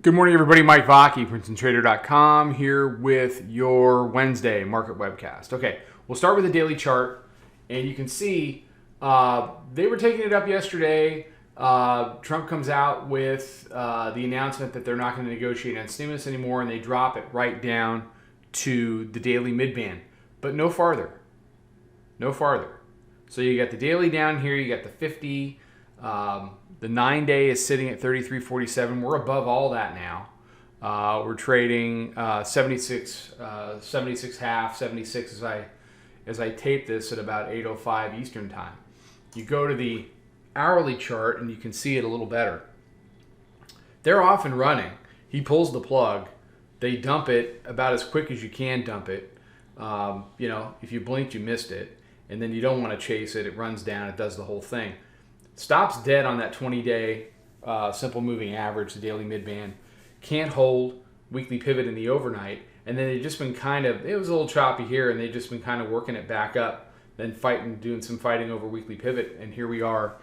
Good morning, everybody. Mike Vacchi, Princetontrader.com, here with your Wednesday market webcast. Okay, we'll start with the daily chart, and you can see they were taking it up yesterday. Trump comes out with the announcement that they're not going to negotiate on stimulus anymore, and they drop it right down to the daily midband, but no farther. No farther. So you got the daily down here, you got the 50. The 9-day is sitting at 33.47. We're above all that now. We're trading 76 half, 76 as I tape this at about 8:05 Eastern time. You go to the hourly chart and you can see it a little better. They're off and running. He pulls the plug. They dump it about as quick as you can dump it. If you blinked, you missed it. And then you don't want to chase it. It runs down. It does the whole thing. Stops dead on that 20-day simple moving average, the daily midband. Can't hold, weekly pivot in the overnight. And then they've just been it was a little choppy here, and they've just been kind of working it back up, then doing some fighting over weekly pivot. And here we are,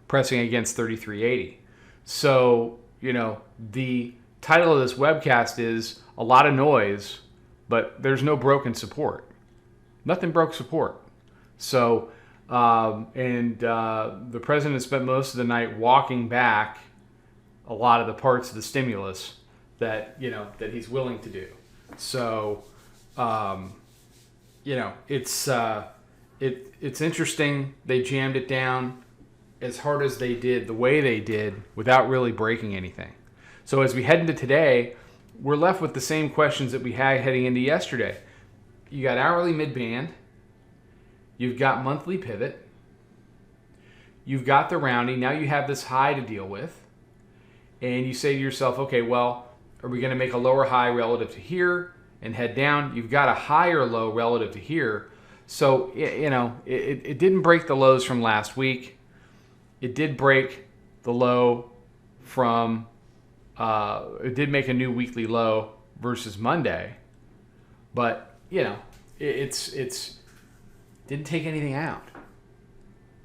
pressing against 33.80. So, the title of this webcast is a lot of noise, but there's no broken support. Nothing broke support. So, the president spent most of the night walking back a lot of the parts of the stimulus that he's willing to do. So, it's interesting. They jammed it down as hard as they did, the way they did, without really breaking anything. So as we head into today, we're left with the same questions that we had heading into yesterday. You got hourly midband. You've got monthly pivot. You've got the rounding. Now you have this high to deal with. And you say to yourself, okay, well, are we going to make a lower high relative to here and head down? You've got a higher low relative to here. So, it didn't break the lows from last week. It did break the low from, it did make a new weekly low versus Monday. But, it's didn't take anything out.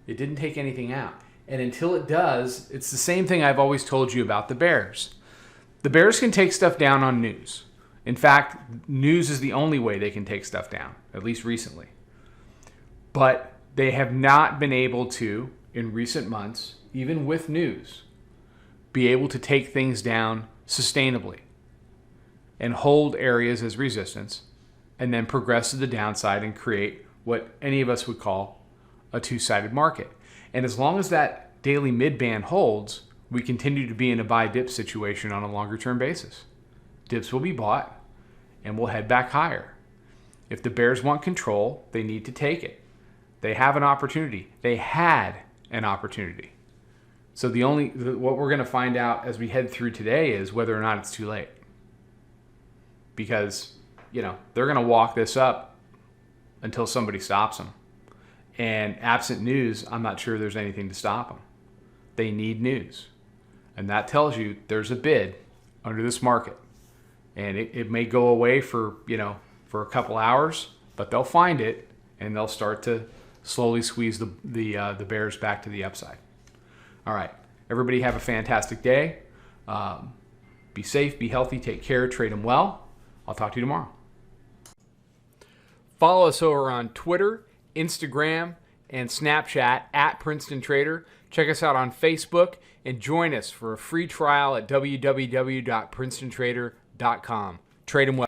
It didn't take anything out. And until it does, it's the same thing I've always told you about the bears. The bears can take stuff down on news. In fact, news is the only way they can take stuff down, at least recently. But they have not been able to, in recent months, even with news, be able to take things down sustainably and hold areas as resistance and then progress to the downside and create what any of us would call a two-sided market. And as long as that daily midband holds, we continue to be in a buy-dip situation on a longer-term basis. Dips will be bought, and we'll head back higher. If the bears want control, they need to take it. They have an opportunity. They had an opportunity. So what we're going to find out as we head through today is whether or not it's too late. Because, they're going to walk this up until somebody stops them. And absent news, I'm not sure there's anything to stop them. They need news. And that tells you there's a bid under this market. And it may go away for a couple hours, but they'll find it and they'll start to slowly squeeze the bears back to the upside. All right. Everybody have a fantastic day. Be safe, be healthy, take care, trade them well. I'll talk to you tomorrow. Follow us over on Twitter, Instagram, and Snapchat at Princeton Trader. Check us out on Facebook and join us for a free trial at www.princetontrader.com. Trade them well.